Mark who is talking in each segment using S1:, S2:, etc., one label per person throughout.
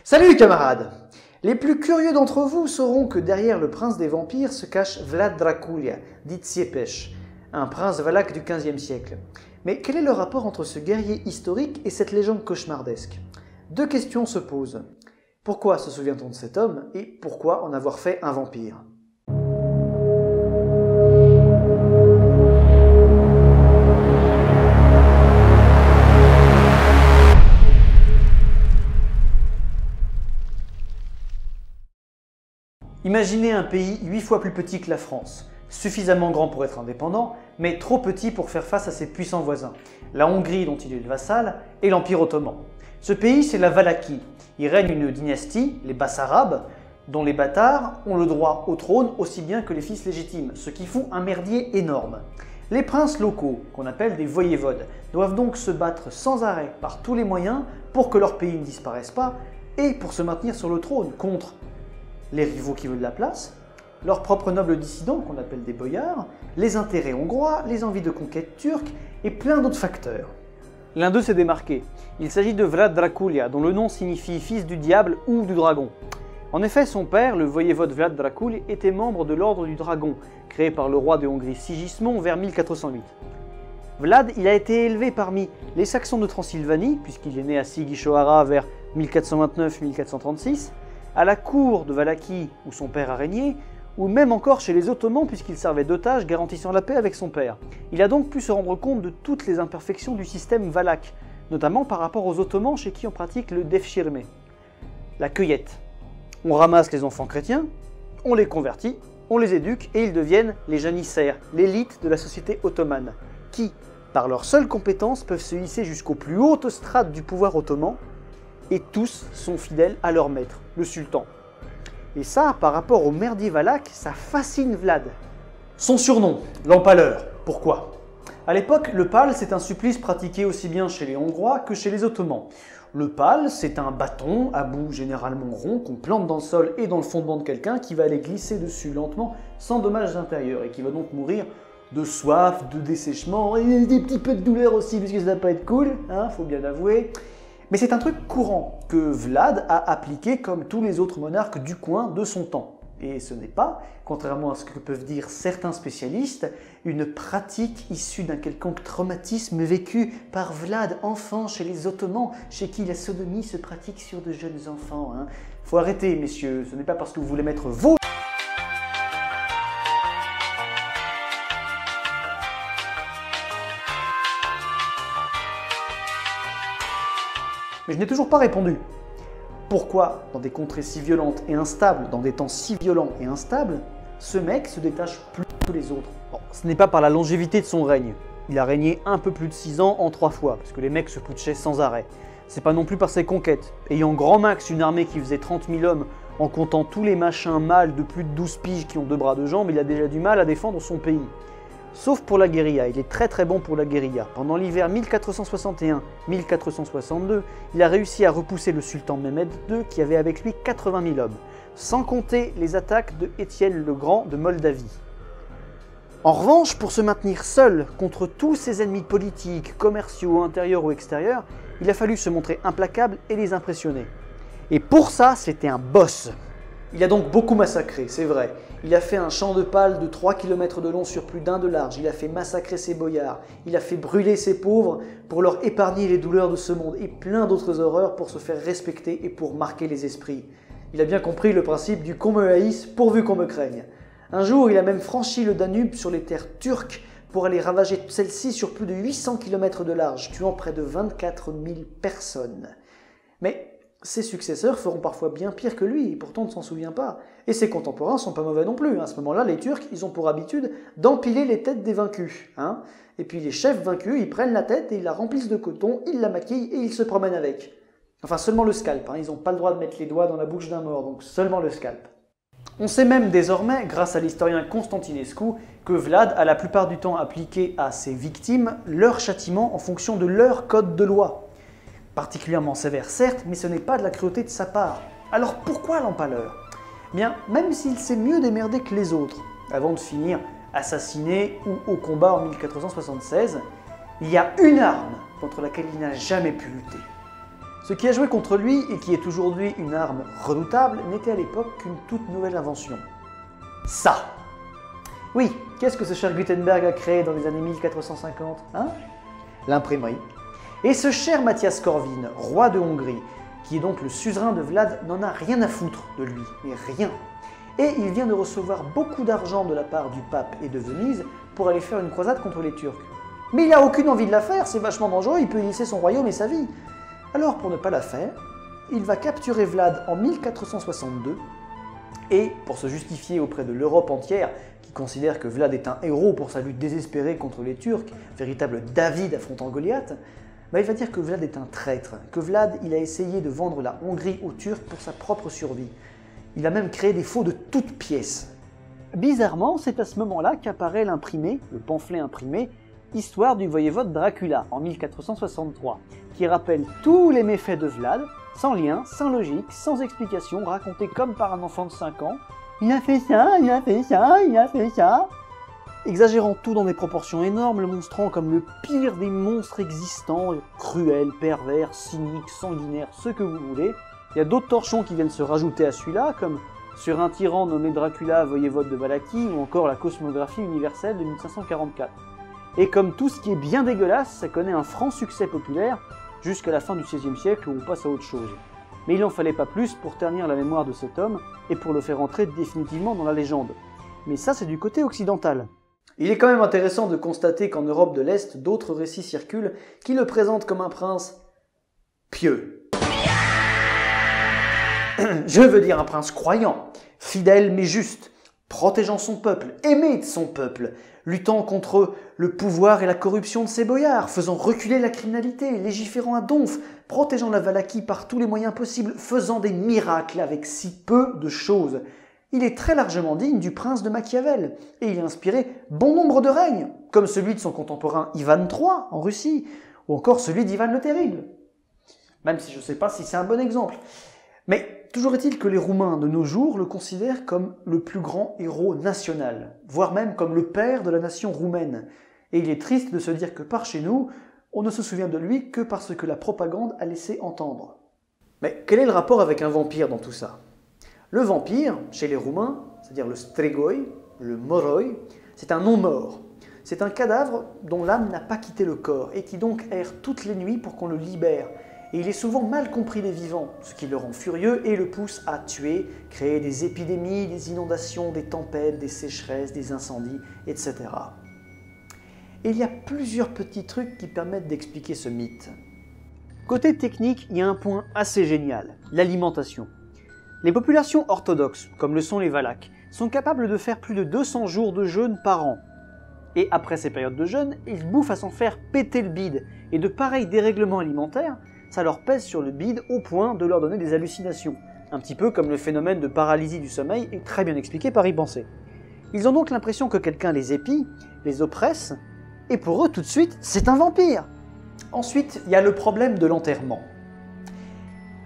S1: Salut camarades! Les plus curieux d'entre vous sauront que derrière le prince des vampires se cache Vlad Dracula, dit Tsiepes, un prince valaque du XVe siècle. Mais quel est le rapport entre ce guerrier historique et cette légende cauchemardesque? Deux questions se posent. Pourquoi se souvient-on de cet homme et pourquoi en avoir fait un vampire? Imaginez un pays 8 fois plus petit que la France, suffisamment grand pour être indépendant, mais trop petit pour faire face à ses puissants voisins, la Hongrie dont il est le vassal et l'Empire ottoman. Ce pays, c'est la Valachie. Il règne une dynastie, les Bassarabes, dont les bâtards ont le droit au trône aussi bien que les fils légitimes, ce qui fout un merdier énorme. Les princes locaux, qu'on appelle des voïvodes, doivent donc se battre sans arrêt par tous les moyens pour que leur pays ne disparaisse pas et pour se maintenir sur le trône contre les rivaux qui veulent de la place, leurs propres nobles dissidents, qu'on appelle des boyards, les intérêts hongrois, les envies de conquête turque et plein d'autres facteurs. L'un d'eux s'est démarqué. Il s'agit de Vlad Dracula, dont le nom signifie fils du diable ou du dragon. En effet, son père, le voïvode Vlad Dracul, était membre de l'ordre du dragon, créé par le roi de Hongrie Sigismond vers 1408. Vlad, il a été élevé parmi les Saxons de Transylvanie, puisqu'il est né à Sighisoara vers 1429-1436, à la cour de Valachie où son père a régné, ou même encore chez les Ottomans puisqu'il servait d'otage garantissant la paix avec son père. Il a donc pu se rendre compte de toutes les imperfections du système valaque, notamment par rapport aux Ottomans chez qui on pratique le devshirme, la cueillette. On ramasse les enfants chrétiens, on les convertit, on les éduque et ils deviennent les janissaires, l'élite de la société ottomane, qui, par leurs seules compétences, peuvent se hisser jusqu'aux plus hautes strates du pouvoir ottoman, et tous sont fidèles à leur maître, le sultan. Et ça, par rapport au merdier valaque, ça fascine Vlad. Son surnom, l'empaleur. Pourquoi? À l'époque, le pal, c'est un supplice pratiqué aussi bien chez les Hongrois que chez les Ottomans. Le pal, c'est un bâton à bout généralement rond qu'on plante dans le sol et dans le fondement de quelqu'un qui va aller glisser dessus lentement sans dommages intérieurs et qui va donc mourir de soif, de dessèchement et des petits peu de douleur aussi puisque ça va pas être cool, hein, faut bien l'avouer. Mais c'est un truc courant que Vlad a appliqué comme tous les autres monarques du coin de son temps. Et ce n'est pas, contrairement à ce que peuvent dire certains spécialistes, une pratique issue d'un quelconque traumatisme vécu par Vlad, enfant chez les Ottomans, chez qui la sodomie se pratique sur de jeunes enfants. Faut arrêter, messieurs, ce n'est pas parce que vous voulez mettre vos... Mais je n'ai toujours pas répondu. Pourquoi, dans des contrées si violentes et instables, dans des temps si violents et instables, ce mec se détache plus que les autres? Bon, ce n'est pas par la longévité de son règne. Il a régné un peu plus de 6 ans en 3 fois, parce que les mecs se putchaient sans arrêt. C'est pas non plus par ses conquêtes. Ayant grand max une armée qui faisait 30 000 hommes, en comptant tous les machins mâles de plus de 12 piges qui ont 2 bras de jambes, il a déjà du mal à défendre son pays. Sauf pour la guérilla, il est très bon pour la guérilla. Pendant l'hiver 1461-1462, il a réussi à repousser le sultan Mehmed II qui avait avec lui 80 000 hommes, sans compter les attaques de Étienne le Grand de Moldavie. En revanche, pour se maintenir seul contre tous ses ennemis politiques, commerciaux, intérieurs ou extérieurs, il a fallu se montrer implacable et les impressionner. Et pour ça, c'était un boss. Il a donc beaucoup massacré, c'est vrai. Il a fait un champ de pales de 3 km de long sur plus d'1 de large. Il a fait massacrer ses boyards. Il a fait brûler ses pauvres pour leur épargner les douleurs de ce monde et plein d'autres horreurs pour se faire respecter et pour marquer les esprits. Il a bien compris le principe du « qu'on me haïsse pourvu qu'on me craigne ». Un jour, il a même franchi le Danube sur les terres turques pour aller ravager celles-ci sur plus de 800 km de large, tuant près de 24 000 personnes. Mais ses successeurs feront parfois bien pire que lui, et pourtant on ne s'en souvient pas. Et ses contemporains sont pas mauvais non plus. À ce moment-là, les Turcs, ils ont pour habitude d'empiler les têtes des vaincus. Et puis les chefs vaincus, ils prennent la tête et ils la remplissent de coton, ils la maquillent et ils se promènent avec. Enfin, seulement le scalp. Ils n'ont pas le droit de mettre les doigts dans la bouche d'un mort, donc seulement le scalp. On sait même désormais, grâce à l'historien Constantinescu, que Vlad a la plupart du temps appliqué à ses victimes leur châtiment en fonction de leur code de loi. Particulièrement sévère certes, mais ce n'est pas de la cruauté de sa part. Alors pourquoi l'empaleur? Bien, même s'il s'est mieux démerdé que les autres, avant de finir assassiné ou au combat en 1476, il y a une arme contre laquelle il n'a jamais pu lutter. Ce qui a joué contre lui et qui est aujourd'hui une arme redoutable n'était à l'époque qu'une toute nouvelle invention. Ça! Oui, qu'est-ce que ce cher Gutenberg a créé dans les années 1450, hein? L'imprimerie. Et ce cher Matthias Corvin, roi de Hongrie, qui est donc le suzerain de Vlad, n'en a rien à foutre de lui, mais rien. Et il vient de recevoir beaucoup d'argent de la part du pape et de Venise pour aller faire une croisade contre les Turcs. Mais il n'a aucune envie de la faire, c'est vachement dangereux, il peut y laisser son royaume et sa vie. Alors pour ne pas la faire, il va capturer Vlad en 1462 et, pour se justifier auprès de l'Europe entière, qui considère que Vlad est un héros pour sa lutte désespérée contre les Turcs, véritable David affrontant Goliath, il va dire que Vlad est un traître, que Vlad il a essayé de vendre la Hongrie aux Turcs pour sa propre survie. Il a même créé des faux de toutes pièces. Bizarrement, c'est à ce moment-là qu'apparaît l'imprimé, le pamphlet imprimé, Histoire du voyevode Dracula, en 1463, qui rappelle tous les méfaits de Vlad, sans lien, sans logique, sans explication, racontés comme par un enfant de 5 ans. Il a fait ça, il a fait ça, il a fait ça. Exagérant tout dans des proportions énormes, le monstrant comme le pire des monstres existants, cruel, pervers, cynique, sanguinaire, ce que vous voulez. Il y a d'autres torchons qui viennent se rajouter à celui-là, comme Sur un tyran nommé Dracula, voyevode de Valachie, ou encore la Cosmographie universelle de 1544. Et comme tout ce qui est bien dégueulasse, ça connaît un franc succès populaire, jusqu'à la fin du XVIe siècle où on passe à autre chose. Mais il n'en fallait pas plus pour ternir la mémoire de cet homme, et pour le faire entrer définitivement dans la légende. Mais ça, c'est du côté occidental. Il est quand même intéressant de constater qu'en Europe de l'Est, d'autres récits circulent qui le présentent comme un prince pieux. Je veux dire un prince croyant, fidèle mais juste, protégeant son peuple, aimé de son peuple, luttant contre le pouvoir et la corruption de ses boyards, faisant reculer la criminalité, légiférant à donf, protégeant la Valachie par tous les moyens possibles, faisant des miracles avec si peu de choses. Il est très largement digne du prince de Machiavel, et il a inspiré bon nombre de règnes, comme celui de son contemporain Ivan III en Russie, ou encore celui d'Ivan le Terrible. Même si je ne sais pas si c'est un bon exemple. Mais toujours est-il que les Roumains de nos jours le considèrent comme le plus grand héros national, voire même comme le père de la nation roumaine. Et il est triste de se dire que par chez nous, on ne se souvient de lui que parce que la propagande a laissé entendre. Mais quel est le rapport avec un vampire dans tout ça? Le vampire, chez les Roumains, c'est-à-dire le strigoi, le moroi, c'est un non-mort. C'est un cadavre dont l'âme n'a pas quitté le corps et qui donc erre toutes les nuits pour qu'on le libère. Et il est souvent mal compris des vivants, ce qui le rend furieux et le pousse à tuer, créer des épidémies, des inondations, des tempêtes, des sécheresses, des incendies, etc. Et il y a plusieurs petits trucs qui permettent d'expliquer ce mythe. Côté technique, il y a un point assez génial, l'alimentation. Les populations orthodoxes, comme le sont les Valaques, sont capables de faire plus de 200 jours de jeûne par an. Et après ces périodes de jeûne, ils bouffent à s'en faire péter le bide, et de pareils dérèglements alimentaires, ça leur pèse sur le bide au point de leur donner des hallucinations. Un petit peu comme le phénomène de paralysie du sommeil est très bien expliqué par Y Penser. Ils ont donc l'impression que quelqu'un les épie, les oppresse, et pour eux tout de suite, c'est un vampire. Ensuite, il y a le problème de l'enterrement.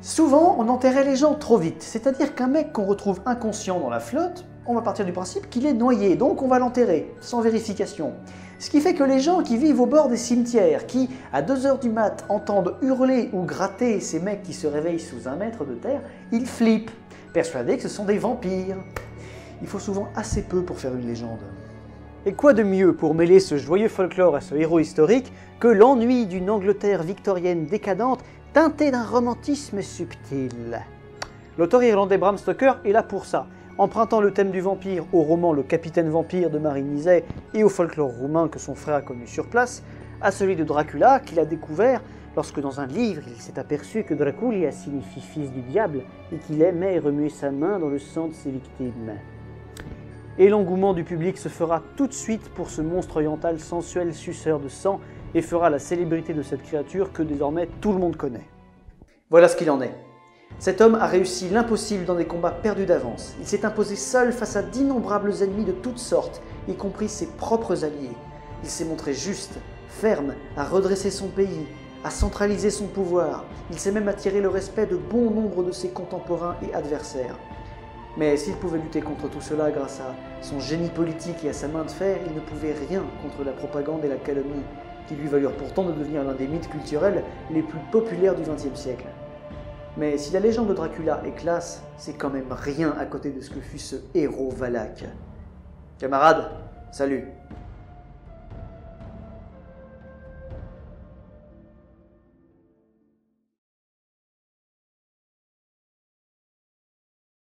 S1: Souvent, on enterrait les gens trop vite, c'est-à-dire qu'un mec qu'on retrouve inconscient dans la flotte, on va partir du principe qu'il est noyé, donc on va l'enterrer, sans vérification. Ce qui fait que les gens qui vivent au bord des cimetières, qui, à 2 h du mat, entendent hurler ou gratter ces mecs qui se réveillent sous 1 mètre de terre, ils flippent, persuadés que ce sont des vampires. Il faut souvent assez peu pour faire une légende. Et quoi de mieux pour mêler ce joyeux folklore à ce héros historique que l'ennui d'une Angleterre victorienne décadente teintée d'un romantisme subtil. L'auteur irlandais Bram Stoker est là pour ça. Empruntant le thème du vampire au roman Le Capitaine Vampire de Marie Nizet et au folklore roumain que son frère a connu sur place, à celui de Dracula qu'il a découvert lorsque dans un livre il s'est aperçu que Draculia signifie fils du diable et qu'il aimait remuer sa main dans le sang de ses victimes. Et l'engouement du public se fera tout de suite pour ce monstre oriental sensuel suceur de sang et fera la célébrité de cette créature que désormais tout le monde connaît. Voilà ce qu'il en est. Cet homme a réussi l'impossible dans des combats perdus d'avance. Il s'est imposé seul face à d'innombrables ennemis de toutes sortes, y compris ses propres alliés. Il s'est montré juste, ferme, à redresser son pays, à centraliser son pouvoir. Il s'est même attiré le respect de bon nombre de ses contemporains et adversaires. Mais s'il pouvait lutter contre tout cela grâce à son génie politique et à sa main de fer, il ne pouvait rien contre la propagande et la calomnie, qui lui valurent pourtant de devenir l'un des mythes culturels les plus populaires du XXe siècle. Mais si la légende de Dracula est classe, c'est quand même rien à côté de ce que fut ce héros valaque. Camarades, salut!